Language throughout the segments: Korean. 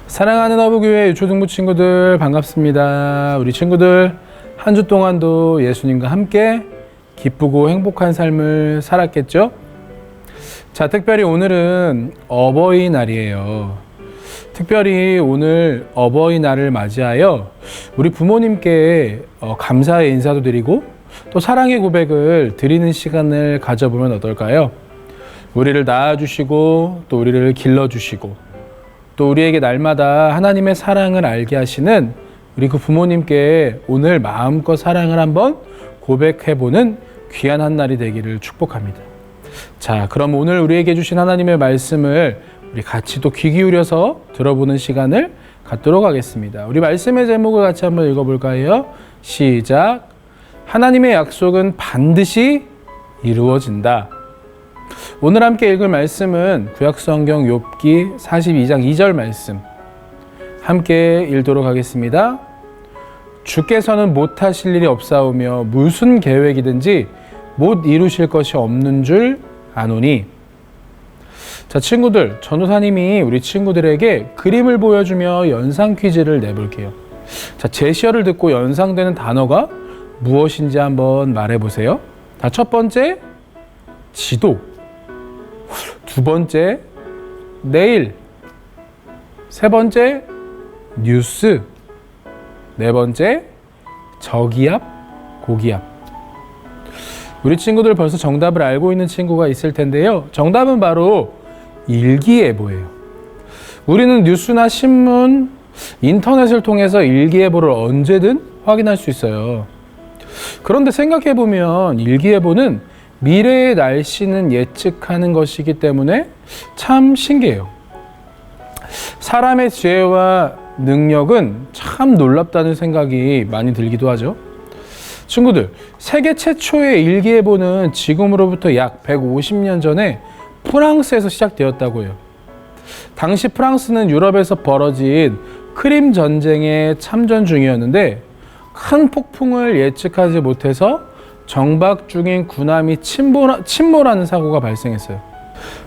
사랑하는 어부교회 유초등부 친구들 반갑습니다. 우리 친구들 한 주 동안도 예수님과 함께 기쁘고 행복한 삶을 살았겠죠? 자, 특별히 오늘은 어버이날이에요. 특별히 오늘 어버이날을 맞이하여 우리 부모님께 감사의 인사도 드리고 또 사랑의 고백을 드리는 시간을 가져보면 어떨까요? 우리를 낳아주시고 또 우리를 길러주시고 또 우리에게 날마다 하나님의 사랑을 알게 하시는 우리 그 부모님께 오늘 마음껏 사랑을 한번 고백해보는 귀한 한 날이 되기를 축복합니다. 자, 그럼 오늘 우리에게 주신 하나님의 말씀을 우리 같이 또 귀 기울여서 들어보는 시간을 갖도록 하겠습니다. 우리 말씀의 제목을 같이 한번 읽어볼까요? 시작. 하나님의 약속은 반드시 이루어진다. 오늘 함께 읽을 말씀은 구약성경 욥기 42장 2절 말씀 함께 읽도록 하겠습니다. 주께서는 못하실 일이 없사오며 무슨 계획이든지 못 이루실 것이 없는 줄 아노니. 자, 친구들, 전도사님이 우리 친구들에게 그림을 보여주며 연상 퀴즈를 내볼게요. 자, 제시어를 듣고 연상되는 단어가 무엇인지 한번 말해보세요. 자, 첫 번째, 지도. 두 번째, 내일. 세 번째, 뉴스. 네 번째, 저기압, 고기압. 우리 친구들 벌써 정답을 알고 있는 친구가 있을 텐데요. 정답은 바로 일기예보예요. 우리는 뉴스나 신문, 인터넷을 통해서 일기예보를 언제든 확인할 수 있어요. 그런데 생각해보면 일기예보는 미래의 날씨는 예측하는 것이기 때문에 참 신기해요. 사람의 지혜와 능력은 참 놀랍다는 생각이 많이 들기도 하죠. 친구들, 세계 최초의 일기예보는 지금으로부터 약 150년 전에 프랑스에서 시작되었다고 해요. 당시 프랑스는 유럽에서 벌어진 크림 전쟁에 참전 중이었는데 큰 폭풍을 예측하지 못해서 정박 중인 군함이 침몰하는 사고가 발생했어요.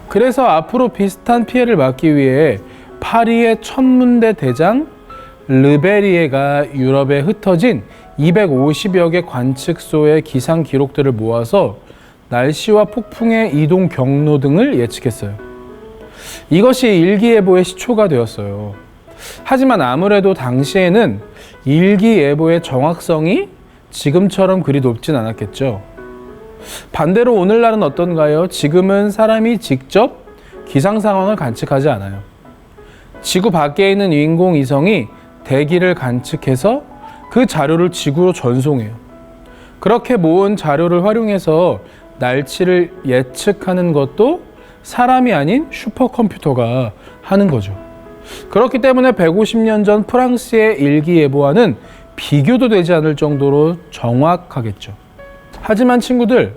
그래서 앞으로 비슷한 피해를 막기 위해 파리의 천문대 대장 르베리에가 유럽에 흩어진 250여 개 관측소의 기상 기록들을 모아서 날씨와 폭풍의 이동 경로 등을 예측했어요. 이것이 일기예보의 시초가 되었어요. 하지만 아무래도 당시에는 일기예보의 정확성이 지금처럼 그리 높진 않았겠죠. 반대로 오늘날은 어떤가요? 지금은 사람이 직접 기상 상황을 관측하지 않아요. 지구 밖에 있는 인공위성이 대기를 관측해서 그 자료를 지구로 전송해요. 그렇게 모은 자료를 활용해서 날씨를 예측하는 것도 사람이 아닌 슈퍼컴퓨터가 하는 거죠. 그렇기 때문에 150년 전 프랑스의 일기예보와는 비교도 되지 않을 정도로 정확하겠죠. 하지만 친구들,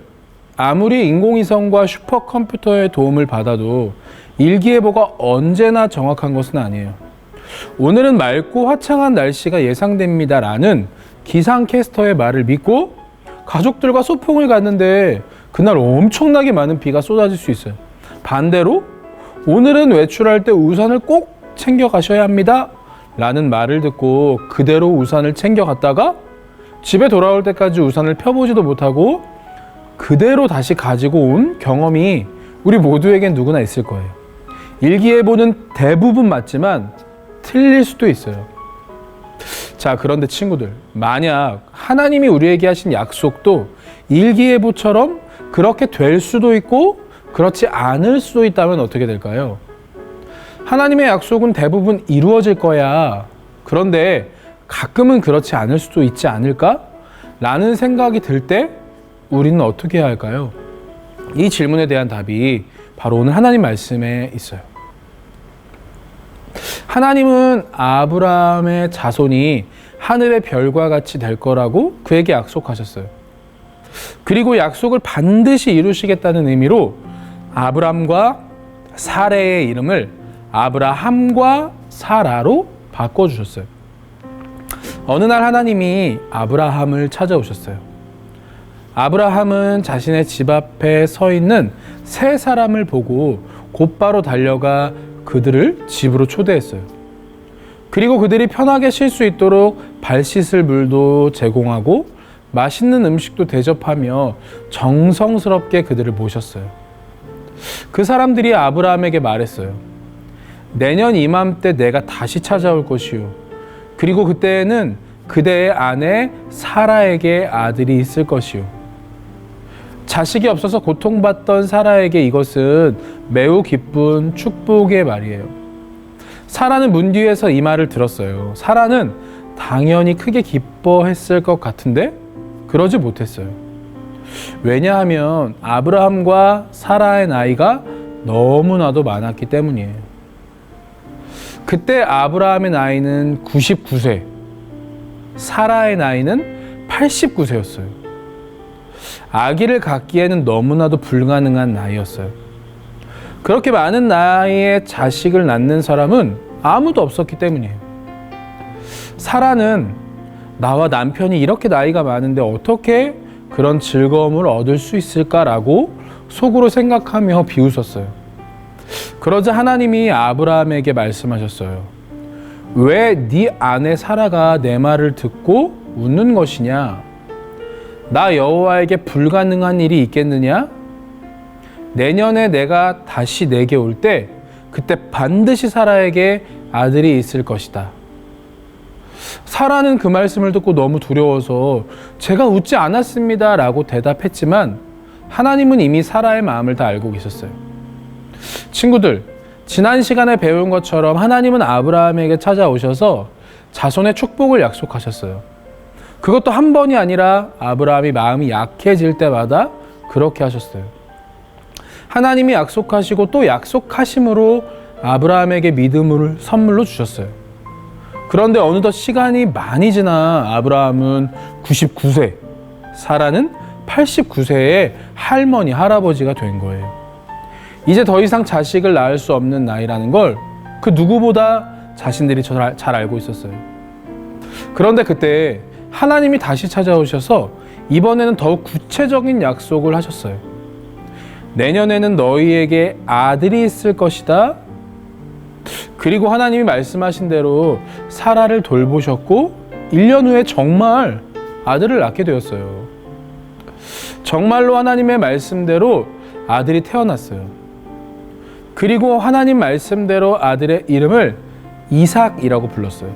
아무리 인공위성과 슈퍼컴퓨터의 도움을 받아도 일기예보가 언제나 정확한 것은 아니에요. 오늘은 맑고 화창한 날씨가 예상됩니다 라는 기상캐스터의 말을 믿고 가족들과 소풍을 갔는데 그날 엄청나게 많은 비가 쏟아질 수 있어요. 반대로 오늘은 외출할 때 우산을 꼭 챙겨 가셔야 합니다 라는 말을 듣고 그대로 우산을 챙겨갔다가 집에 돌아올 때까지 우산을 펴보지도 못하고 그대로 다시 가지고 온 경험이 우리 모두에겐 누구나 있을 거예요. 일기예보는 대부분 맞지만 틀릴 수도 있어요. 자, 그런데 친구들, 만약 하나님이 우리에게 하신 약속도 일기예보처럼 그렇게 될 수도 있고 그렇지 않을 수도 있다면 어떻게 될까요? 하나님의 약속은 대부분 이루어질 거야. 그런데 가끔은 그렇지 않을 수도 있지 않을까? 라는 생각이 들 때 우리는 어떻게 해야 할까요? 이 질문에 대한 답이 바로 오늘 하나님 말씀에 있어요. 하나님은 아브라함의 자손이 하늘의 별과 같이 될 거라고 그에게 약속하셨어요. 그리고 약속을 반드시 이루시겠다는 의미로 아브람과 사레의 이름을 아브라함과 사라로 바꿔주셨어요. 어느 날 하나님이 아브라함을 찾아오셨어요. 아브라함은 자신의 집 앞에 서 있는 세 사람을 보고 곧바로 달려가 그들을 집으로 초대했어요. 그리고 그들이 편하게 쉴 수 있도록 발 씻을 물도 제공하고 맛있는 음식도 대접하며 정성스럽게 그들을 모셨어요. 그 사람들이 아브라함에게 말했어요. 내년 이맘때 내가 다시 찾아올 것이요. 그리고 그때에는 그대의 아내 사라에게 아들이 있을 것이요. 자식이 없어서 고통받던 사라에게 이것은 매우 기쁜 축복의 말이에요. 사라는 문 뒤에서 이 말을 들었어요. 사라는 당연히 크게 기뻐했을 것 같은데 그러지 못했어요. 왜냐하면 아브라함과 사라의 나이가 너무나도 많았기 때문이에요. 그때 아브라함의 나이는 99세, 사라의 나이는 89세였어요. 아기를 갖기에는 너무나도 불가능한 나이였어요. 그렇게 많은 나이에 자식을 낳는 사람은 아무도 없었기 때문이에요. 사라는 나와 남편이 이렇게 나이가 많은데 어떻게 그런 즐거움을 얻을 수 있을까라고 속으로 생각하며 비웃었어요. 그러자 하나님이 아브라함에게 말씀하셨어요. 왜 네 아내 사라가 내 말을 듣고 웃는 것이냐? 나 여호와에게 불가능한 일이 있겠느냐? 내년에 내가 다시 내게 올 때 그때 반드시 사라에게 아들이 있을 것이다. 사라는 그 말씀을 듣고 너무 두려워서 제가 웃지 않았습니다 라고 대답했지만 하나님은 이미 사라의 마음을 다 알고 계셨어요. 친구들, 지난 시간에 배운 것처럼 하나님은 아브라함에게 찾아오셔서 자손의 축복을 약속하셨어요. 그것도 한 번이 아니라 아브라함이 마음이 약해질 때마다 그렇게 하셨어요. 하나님이 약속하시고 또 약속하심으로 아브라함에게 믿음을 선물로 주셨어요. 그런데 어느덧 시간이 많이 지나 아브라함은 99세, 사라는 89세의 할머니, 할아버지가 된 거예요. 이제 더 이상 자식을 낳을 수 없는 나이라는 걸 그 누구보다 자신들이 잘 알고 있었어요. 그런데 그때 하나님이 다시 찾아오셔서 이번에는 더욱 구체적인 약속을 하셨어요. 내년에는 너희에게 아들이 있을 것이다. 그리고 하나님이 말씀하신 대로 사라를 돌보셨고 1년 후에 정말 아들을 낳게 되었어요. 정말로 하나님의 말씀대로 아들이 태어났어요. 그리고 하나님 말씀대로 아들의 이름을 이삭이라고 불렀어요.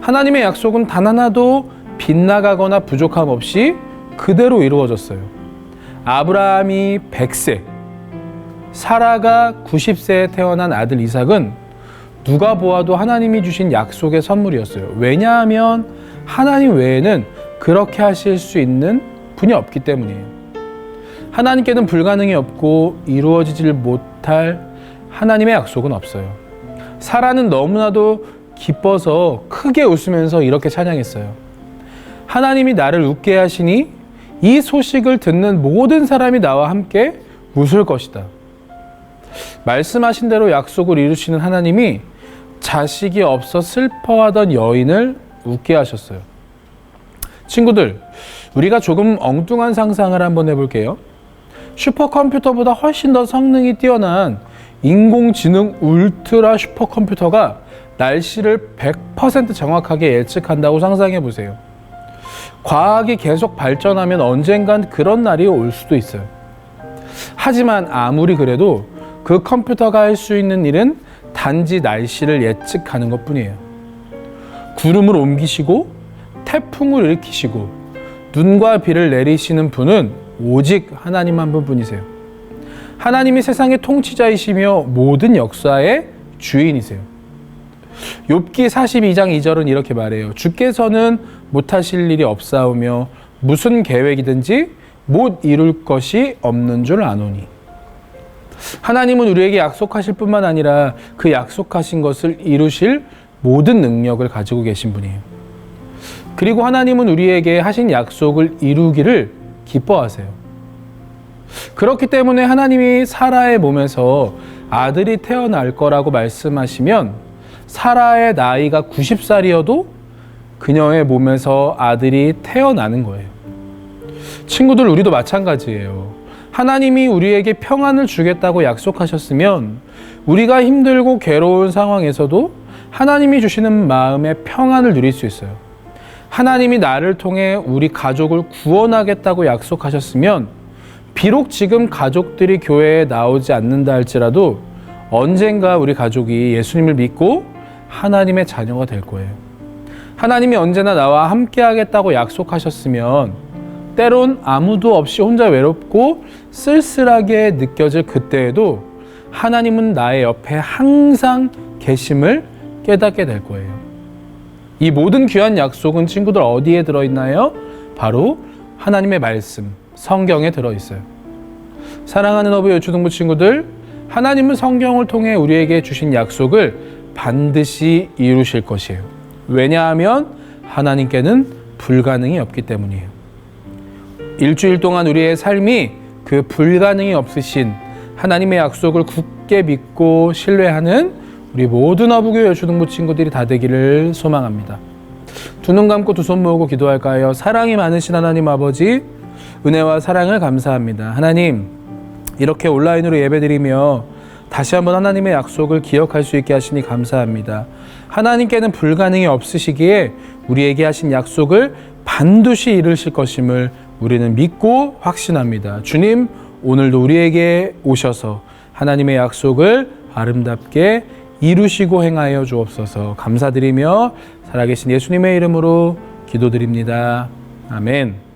하나님의 약속은 단 하나도 빗나가거나 부족함 없이 그대로 이루어졌어요. 아브라함이 100세, 사라가 90세에 태어난 아들 이삭은 누가 보아도 하나님이 주신 약속의 선물이었어요. 왜냐하면 하나님 외에는 그렇게 하실 수 있는 분이 없기 때문이에요. 하나님께는 불가능이 없고 이루어지질 못할 하나님의 약속은 없어요. 사라는 너무나도 기뻐서 크게 웃으면서 이렇게 찬양했어요. 하나님이 나를 웃게 하시니 이 소식을 듣는 모든 사람이 나와 함께 웃을 것이다. 말씀하신 대로 약속을 이루시는 하나님이 자식이 없어 슬퍼하던 여인을 웃게 하셨어요. 친구들, 우리가 조금 엉뚱한 상상을 한번 해볼게요. 슈퍼컴퓨터보다 훨씬 더 성능이 뛰어난 인공지능 울트라 슈퍼컴퓨터가 날씨를 100% 정확하게 예측한다고 상상해 보세요. 과학이 계속 발전하면 언젠간 그런 날이 올 수도 있어요. 하지만 아무리 그래도 그 컴퓨터가 할 수 있는 일은 단지 날씨를 예측하는 것뿐이에요. 구름을 옮기시고 태풍을 일으키시고 눈과 비를 내리시는 분은 오직 하나님 한 분뿐이세요. 하나님이 세상의 통치자이시며 모든 역사의 주인이세요. 욥기 42장 2절은 이렇게 말해요. 주께서는 못하실 일이 없사오며 무슨 계획이든지 못 이룰 것이 없는 줄 아노니. 하나님은 우리에게 약속하실 뿐만 아니라 그 약속하신 것을 이루실 모든 능력을 가지고 계신 분이에요. 그리고 하나님은 우리에게 하신 약속을 이루기를 기뻐하세요. 그렇기 때문에 하나님이 사라의 몸에서 아들이 태어날 거라고 말씀하시면 사라의 나이가 90살이어도 그녀의 몸에서 아들이 태어나는 거예요. 친구들, 우리도 마찬가지예요. 하나님이 우리에게 평안을 주겠다고 약속하셨으면 우리가 힘들고 괴로운 상황에서도 하나님이 주시는 마음의 평안을 누릴 수 있어요. 하나님이 나를 통해 우리 가족을 구원하겠다고 약속하셨으면 비록 지금 가족들이 교회에 나오지 않는다 할지라도 언젠가 우리 가족이 예수님을 믿고 하나님의 자녀가 될 거예요. 하나님이 언제나 나와 함께 하겠다고 약속하셨으면 때론 아무도 없이 혼자 외롭고 쓸쓸하게 느껴질 그때에도 하나님은 나의 옆에 항상 계심을 깨닫게 될 거예요. 이 모든 귀한 약속은 친구들 어디에 들어있나요? 바로 하나님의 말씀, 성경에 들어있어요. 사랑하는 어부 유초등부 친구들, 하나님은 성경을 통해 우리에게 주신 약속을 반드시 이루실 것이에요. 왜냐하면 하나님께는 불가능이 없기 때문이에요. 일주일 동안 우리의 삶이 그 불가능이 없으신 하나님의 약속을 굳게 믿고 신뢰하는 우리 모든 어부교회 초등부 친구들이 다 되기를 소망합니다. 두 눈 감고 두 손 모으고 기도할까요? 사랑이 많으신 하나님 아버지, 은혜와 사랑을 감사합니다. 하나님, 이렇게 온라인으로 예배드리며 다시 한번 하나님의 약속을 기억할 수 있게 하시니 감사합니다. 하나님께는 불가능이 없으시기에 우리에게 하신 약속을 반드시 이루실 것임을 우리는 믿고 확신합니다. 주님, 오늘도 우리에게 오셔서 하나님의 약속을 아름답게 이루시고 행하여 주옵소서. 감사드리며 살아계신 예수님의 이름으로 기도드립니다. 아멘.